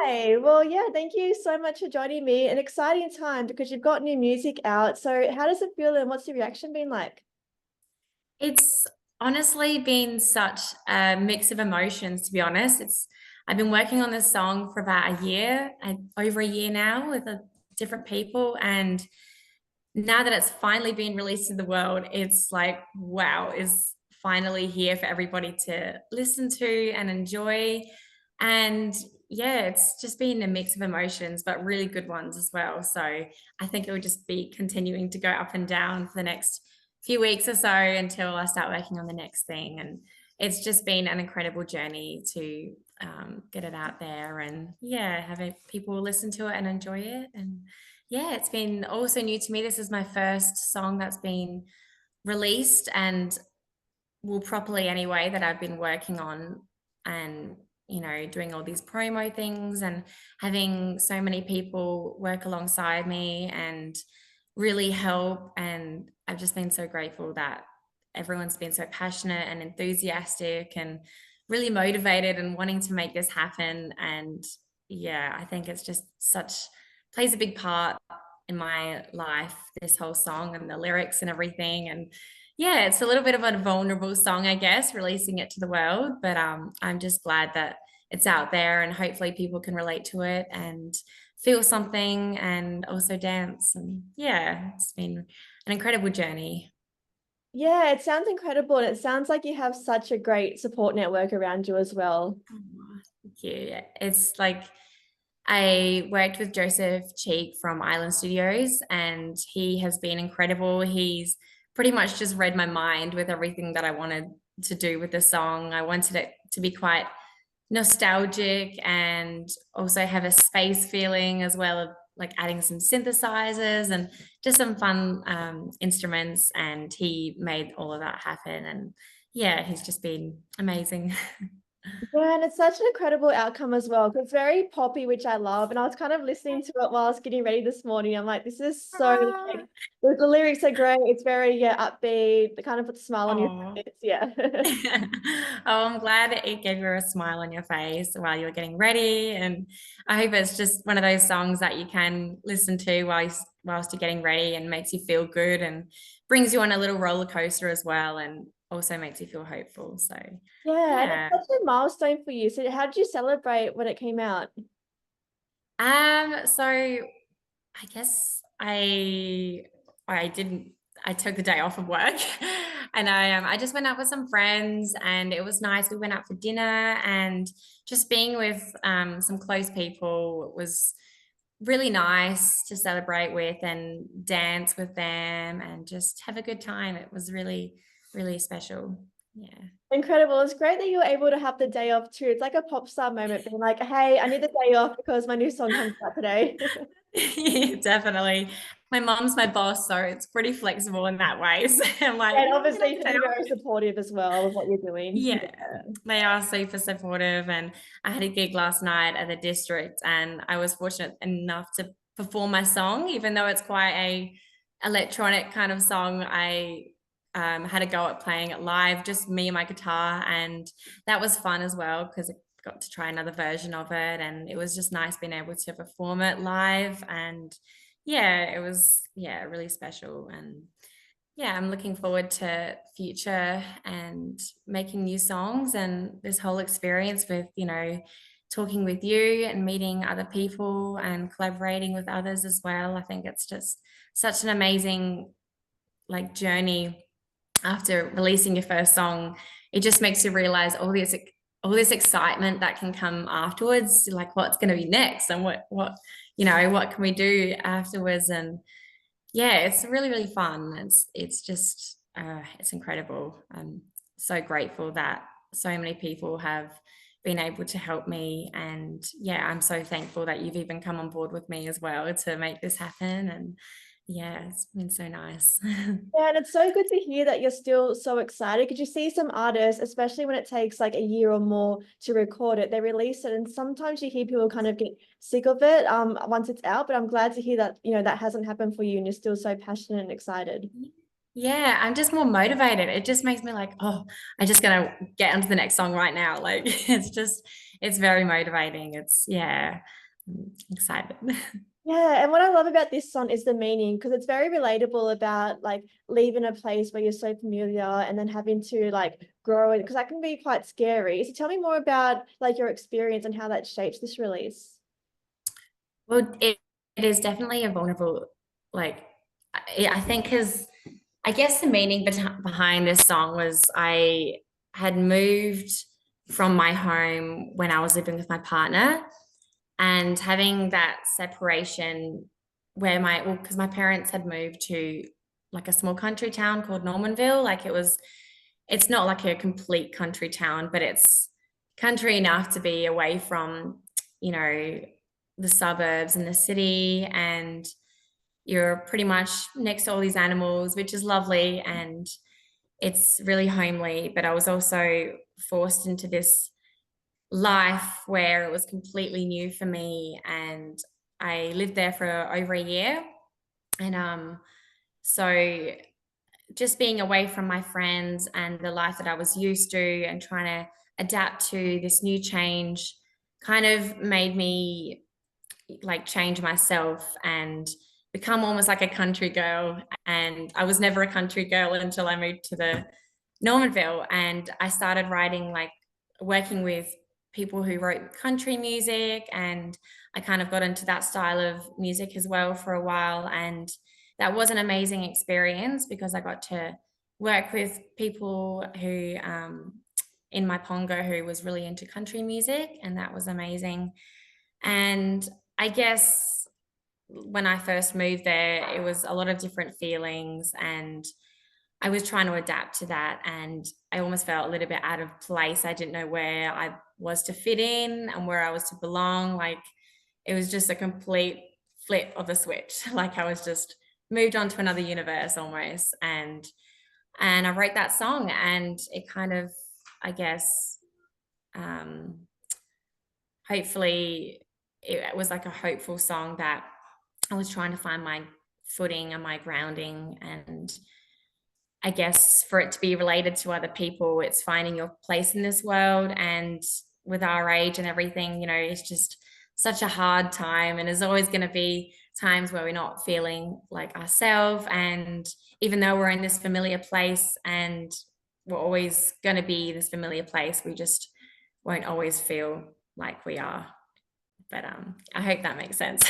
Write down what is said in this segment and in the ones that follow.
Hi. Well, yeah, thank you so much for joining me. An exciting time because you've got new music out. So, how does it feel and what's the reaction been like? It's honestly been such a mix of emotions, to be honest. I've been working on this song for about a year, over a year now with different people, and now that it's finally been released to the world, it's like, wow, is finally here for everybody to listen to and enjoy. And yeah, it's just been a mix of emotions, but really good ones as well. So I think it will just be continuing to go up and down for the next few weeks or so until I start working on the next thing. And it's just been an incredible journey to get it out there and yeah, having people listen to it and enjoy it. And yeah, it's been also new to me. This is my first song that's been released and well, properly anyway, that I've been working on and, doing all these promo things and having so many people work alongside me and really help. And I've just been so grateful that everyone's been so passionate and enthusiastic and really motivated and wanting to make this happen. And yeah, I think it's just plays a big part in my life, this whole song and the lyrics and everything. And yeah, it's a little bit of a vulnerable song, I guess, releasing it to the world, but I'm just glad that it's out there and hopefully people can relate to it and feel something and also dance. And yeah, it's been an incredible journey. Yeah, it sounds incredible. And it sounds like you have such a great support network around you as well. Aw, thank you. Yeah, it's like I worked with Joseph Cheek from Island Studios, and he has been incredible. He's pretty much just read my mind with everything that I wanted to do with the song. I wanted it to be quite nostalgic and also have a space feeling as well, of like adding some synthesizers and just some fun instruments. And he made all of that happen. And yeah, he's just been amazing. Yeah, and it's such an incredible outcome as well. 'Cause it's very poppy, which I love. And I was kind of listening to it while I was getting ready this morning. I'm like, this is so like the lyrics are great. It's very upbeat. They kind of put a smile on your Oh. face. Yeah. Oh, I'm glad it gave you a smile on your face while you were getting ready. And I hope it's just one of those songs that you can listen to whilst you're getting ready and makes you feel good and brings you on a little roller coaster as well and also makes you feel hopeful. So, Yeah, and it's yeah. such a milestone for you. So how did you celebrate when it came out? So I guess I didn't I took the day off of work and I just went out with some friends and it was nice. We went out for dinner and just being with some close people was really nice to celebrate with and dance with them and just have a good time. It was really, really special. Yeah. Incredible. It's great that you were able to have the day off too. It's like a pop star moment being like, hey, I need the day off because my new song comes out today. Yeah, definitely. My mom's my boss, so it's pretty flexible in that way. So I'm like, And I'm gonna have obviously the to day be off. very supportive as well of what you're doing. Yeah, Yeah. they are super supportive. And I had a gig last night at the district, and I was fortunate enough to perform my song, even though it's quite a electronic kind of song. I had a go at playing it live, just me and my guitar, and that was fun as well because I got to try another version of it, and it was just nice being able to perform it live. And yeah, it was really special. And yeah, I'm looking forward to future and making new songs and this whole experience with, talking with you and meeting other people and collaborating with others as well. I think it's just such an amazing like journey after releasing your first song. It just makes you realize all this excitement that can come afterwards, like what's going to be next and what can we do afterwards. And yeah, it's really, really fun. It's just it's incredible. I'm so grateful that so many people have been able to help me. And yeah, I'm so thankful that you've even come on board with me as well to make this happen. And yeah, it's been so nice. Yeah, and it's so good to hear that you're still so excited because you see some artists, especially when it takes like a year or more to record it, they release it, and sometimes you hear people kind of get sick of it once it's out. But I'm glad to hear that that hasn't happened for you, and you're still so passionate and excited. Yeah, I'm just more motivated. It just makes me like, oh, I'm just gonna get onto the next song right now. Like it's very motivating. Yeah, I'm excited. Yeah, and what I love about this song is the meaning because it's very relatable about like leaving a place where you're so familiar and then having to like grow it because that can be quite scary. So tell me more about like your experience and how that shapes this release. Well, it is definitely a vulnerable, like, I think because I guess the meaning behind this song was I had moved from my home when I was living with my partner, and having that separation where well, because my parents had moved to like a small country town called Normanville. Like it's not like a complete country town, but it's country enough to be away from, you know, the suburbs and the city, and you're pretty much next to all these animals, which is lovely and it's really homely. But I was also forced into this life where it was completely new for me, and I lived there for over a year. And so just being away from my friends and the life that I was used to and trying to adapt to this new change kind of made me like change myself and become almost like a country girl. And I was never a country girl until I moved to the Normanville, and I started writing, like working with people who wrote country music, and I kind of got into that style of music as well for a while. And that was an amazing experience because I got to work with people who in my Pongo who was really into country music, and that was amazing. And I guess when I first moved there, it was a lot of different feelings, and I was trying to adapt to that. And I almost felt a little bit out of place. I didn't know where I was to fit in and where I was to belong. Like it was just a complete flip of the switch. Like I was just moved on to another universe almost. And I wrote that song, and it kind of, I guess, um, hopefully it was like a hopeful song that I was trying to find my footing and my grounding. And I guess for it to be related to other people, it's finding your place in this world. And with our age and everything, you know, it's just such a hard time. And there's always going to be times where we're not feeling like ourselves. And even though we're in this familiar place and we're always going to be this familiar place, we just won't always feel like we are. But I hope that makes sense.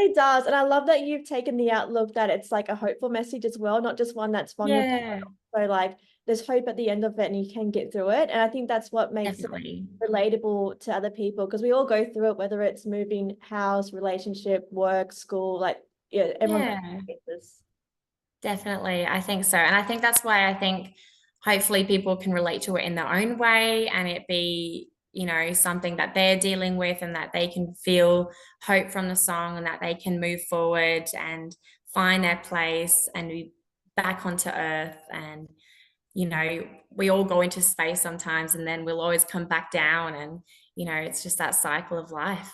It does. And I love that you've taken the outlook that it's like a hopeful message as well, not just one that's vulnerable. Yeah, So like there's hope at the end of it and you can get through it. And I think that's what makes it definitely. relatable to other people because we all go through it, whether it's moving house, relationship, work, school, like yeah, everyone Yeah. faces. Definitely. I think so. And I think that's why I think hopefully people can relate to it in their own way, and it be, you know, something that they're dealing with, and that they can feel hope from the song, and that they can move forward and find their place and be back onto earth. And, you know, we all go into space sometimes and then we'll always come back down. And, you know, it's just that cycle of life.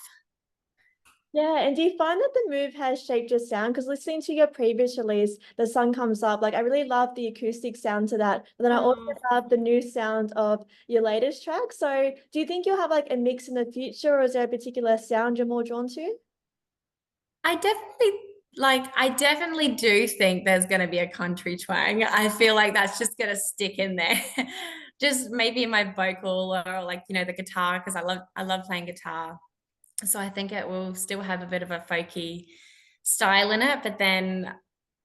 Yeah, and do you find that the move has shaped your sound? Because listening to your previous release, The Sun Comes Up, like I really love the acoustic sound to that. But then I also Oh, love the new sound of your latest track. So do you think you'll have like a mix in the future, or is there a particular sound you're more drawn to? I definitely do think there's going to be a country twang. I feel like that's just going to stick in there. Just maybe in my vocal, or like, you know, the guitar, because I love playing guitar. So I think it will still have a bit of a folky style in it, but then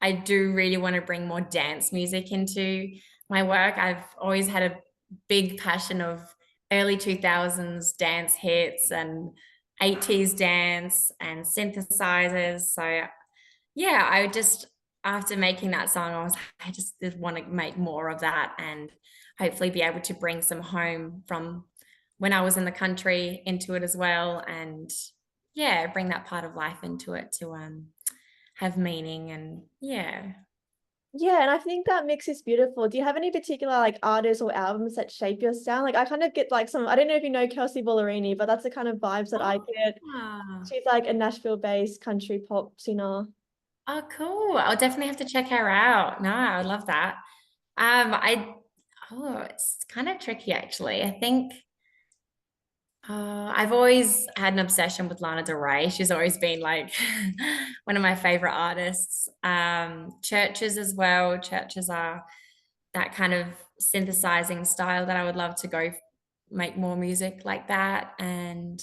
I do really want to bring more dance music into my work. I've always had a big passion of early 2000s dance hits and 80s dance and synthesizers. So yeah, I just, after making that song, I just want to make more of that, and hopefully be able to bring some home from when I was in the country into it as well. And yeah, bring that part of life into it to have meaning. And yeah. Yeah, and I think that mix is beautiful. Do you have any particular like artists or albums that shape your sound? Like I kind of get like some, I don't know if you know Kelsey Ballerini, but that's the kind of vibes that I get. Ah. She's like a Nashville-based country pop singer. Oh, cool. I'll definitely have to check her out. No, I would love that. It's kind of tricky actually. I think I've always had an obsession with Lana Del Rey. She's always been like one of my favorite artists. Churches as well. Churches are that kind of synthesizing style that I would love to go make more music like that. And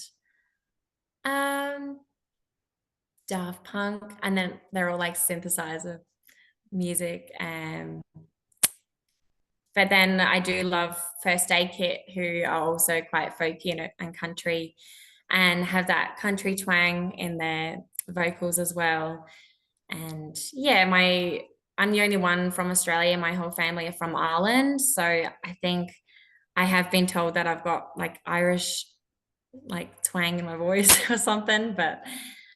um, Daft Punk, and then they're all like synthesizer music. But then I do love First Aid Kit, who are also quite folky and country and have that country twang in their vocals as well. And yeah, I'm the only one from Australia. My whole family are from Ireland. So I think I have been told that I've got like Irish like twang in my voice or something. But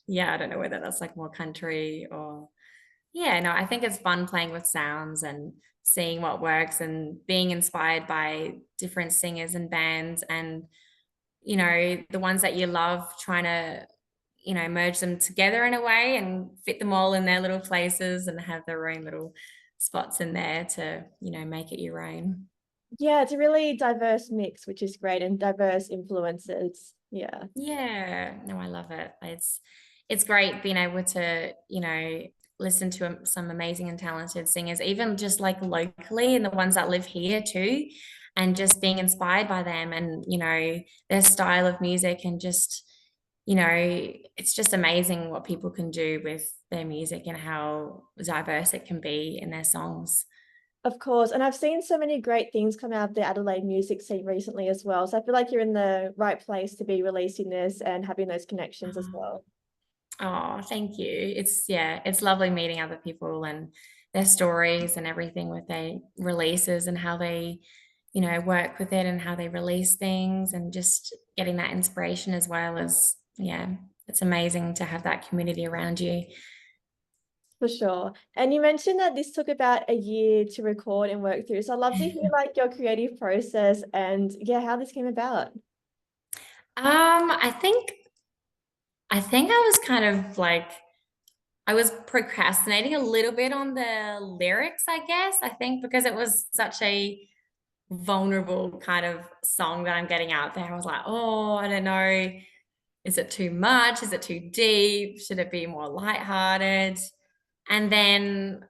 yeah, I don't know whether that's like more country or yeah, no, I think it's fun playing with sounds and seeing what works and being inspired by different singers and bands and, the ones that you love, trying to, merge them together in a way and fit them all in their little places and have their own little spots in there to, make it your own. Yeah, it's a really diverse mix, which is great, and diverse influences. Yeah, Yeah, no, I love it. It's great being able to, listen to some amazing and talented singers, even just like locally and the ones that live here too, and just being inspired by them and, their style of music and just, it's just amazing what people can do with their music and how diverse it can be in their songs. of course. And I've seen so many great things come out of the Adelaide music scene recently as well. So I feel like you're in the right place to be releasing this and having those connections as well. Oh, thank you. It's lovely meeting other people and their stories and everything with their releases and how they, work with it and how they release things and just getting that inspiration as well as, yeah, it's amazing to have that community around you. For sure. And you mentioned that this took about a year to record and work through. So I'd love to hear like your creative process and yeah, how this came about. I think I was kind of like I was procrastinating a little bit on the lyrics, I guess. I think because it was such a vulnerable kind of song that I'm getting out there. I was like, oh, I don't know. Is it too much? Is it too deep? Should it be more lighthearted? And then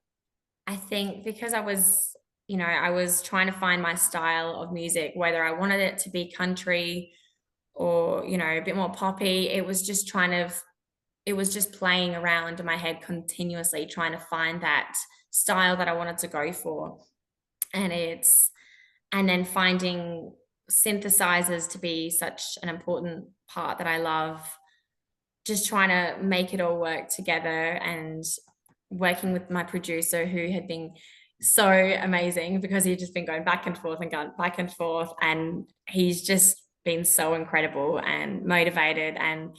I think because I was trying to find my style of music, whether I wanted it to be country or, a bit more poppy, it was just playing around in my head continuously, trying to find that style that I wanted to go for. And and then finding synthesizers to be such an important part that I love, just trying to make it all work together and working with my producer who had been so amazing because he'd just been going back and forth and going back and forth and he's just been so incredible and motivated and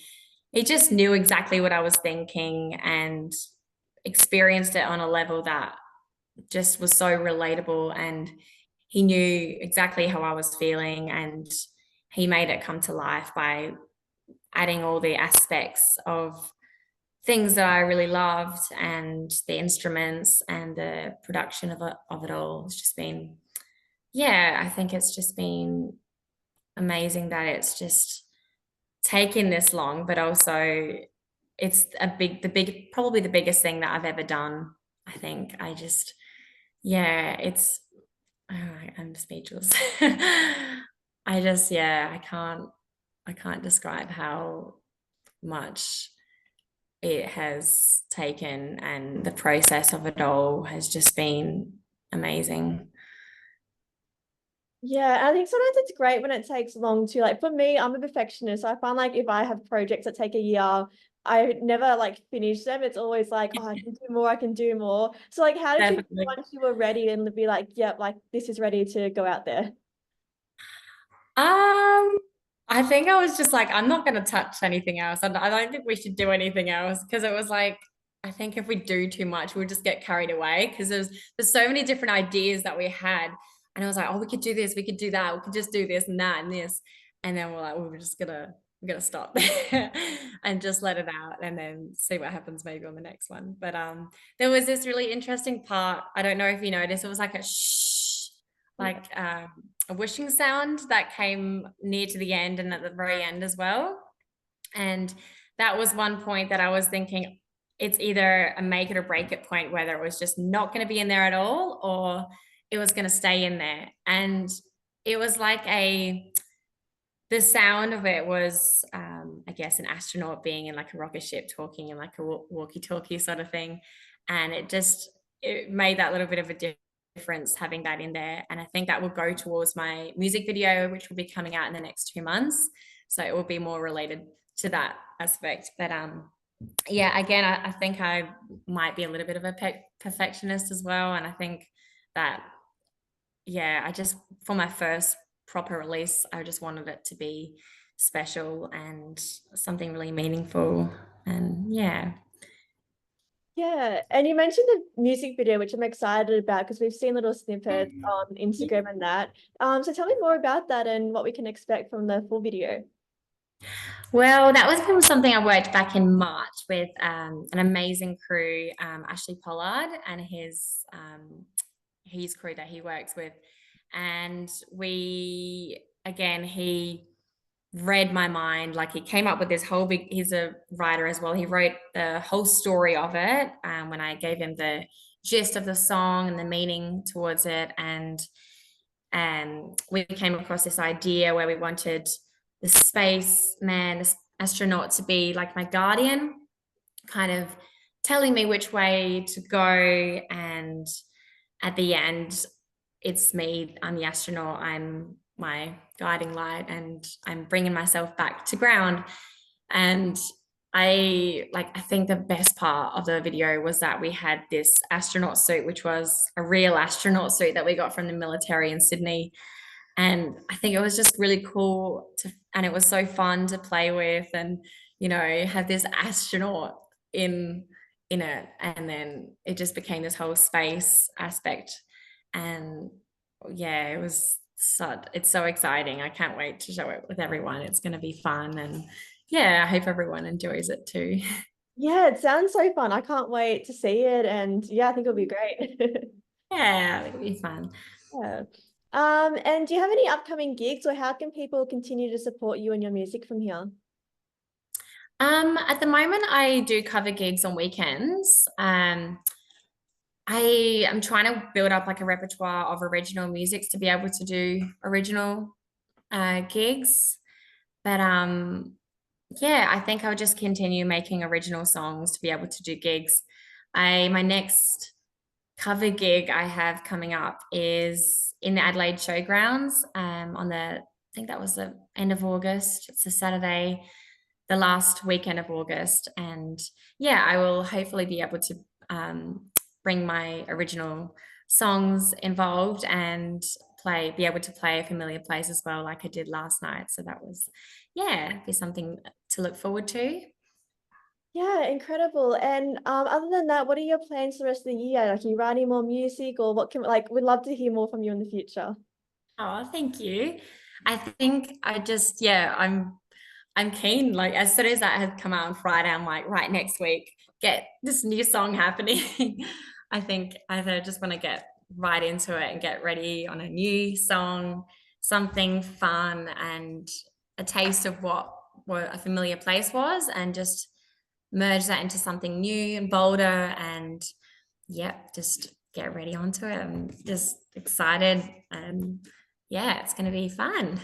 he just knew exactly what I was thinking and experienced it on a level that just was so relatable and he knew exactly how I was feeling and he made it come to life by adding all the aspects of things that I really loved and the instruments and the production of it all. It's just been, yeah, I think it's just been amazing that it's just taken this long, but also it's probably the biggest thing that I've ever done. I think I just, yeah, oh, I'm speechless. Yeah, I can't describe how much it has taken and the process of it all has just been amazing. Yeah, I think sometimes it's great when it takes long to like for me, I'm a perfectionist. So I find like if I have projects that take a year, I never like finish them. It's always like, oh, I can do more, I can do more. So like how did you feel Definitely. once you were ready and be like, yep, like this is ready to go out there? Um, I think I was just like, I'm not going to touch anything else. I don't think we should do anything else because it was like, I think if we do too much, we'll just get carried away because there's so many different ideas that we had. And I was like, oh, we could do this, we could do that, we could just do this and that and this. And then we're like, we're just gonna I'm gonna stop and just let it out and then see what happens maybe on the next one. But there was this really interesting part. I don't know if you noticed, it was like a shh, like a whooshing sound that came near to the end and at the very end as well. And that was one point that I was thinking it's either a make it or break it point, whether it was just not going to be in there at all or it was going to stay in there. And it was like the sound of it was, I guess, an astronaut being in like a rocket ship talking in like a walkie-talkie sort of thing. And it made that little bit of a difference having that in there. And I think that will go towards my music video, which will be coming out in the next 2 months. So it will be more related to that aspect. But yeah, again, I think I might be a little bit of a perfectionist as well. And I think that, yeah, I just, for my first proper release, I just wanted it to be special and something really meaningful. And yeah. Yeah, and you mentioned the music video, which I'm excited about because we've seen little snippets on Instagram and that. So tell me more about that and what we can expect from the full video. Well, that was from something I worked back in March with an amazing crew, Ashley Pollard and his crew that he works with. And he read my mind. Like he came up with this whole he's a writer as well. He wrote the whole story of it when I gave him the gist of the song and the meaning towards it. And we came across this idea where we wanted the spaceman, this astronaut to be like my guardian, kind of telling me which way to go. And at the end, it's me, I'm the astronaut, I'm my guiding light, and I'm bringing myself back to ground. And I think the best part of the video was that we had this astronaut suit, which was a real astronaut suit that we got from the military in Sydney. And I think it was just really cool and it was so fun to play with and, have this astronaut in it. And then it just became this whole space aspect. And yeah, it's so exciting. I can't wait to show it with everyone. It's going to be fun. And yeah, I hope everyone enjoys it too. Yeah, it sounds so fun. I can't wait to see it. And yeah, I think it'll be great. Yeah, it'll be fun. Yeah. And do you have any upcoming gigs or how can people continue to support you and your music from here? At the moment, I do cover gigs on weekends. I am trying to build up like a repertoire of original musics to be able to do original gigs. But yeah, I think I'll just continue making original songs to be able to do gigs. My next cover gig I have coming up is in the Adelaide Showgrounds on I think that was the end of August. It's a Saturday, the last weekend of August. And yeah, I will hopefully be able to bring my original songs involved and be able to play a familiar place as well, like I did last night. So that was, yeah, be something to look forward to. Yeah, incredible. And other than that, what are your plans for the rest of the year? Like, are you writing more music or what can like we'd love to hear more from you in the future. Oh, thank you. I think yeah, I'm keen. Like as soon as that has come out on Friday, I'm like, right, next week, get this new song happening. I think I just want to get right into it and get ready on a new song, something fun and a taste of what a familiar place was, and just merge that into something new and bolder. And yep, just get ready onto it. I'm just excited, and yeah, it's going to be fun.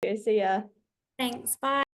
you. See ya. Thanks. Bye.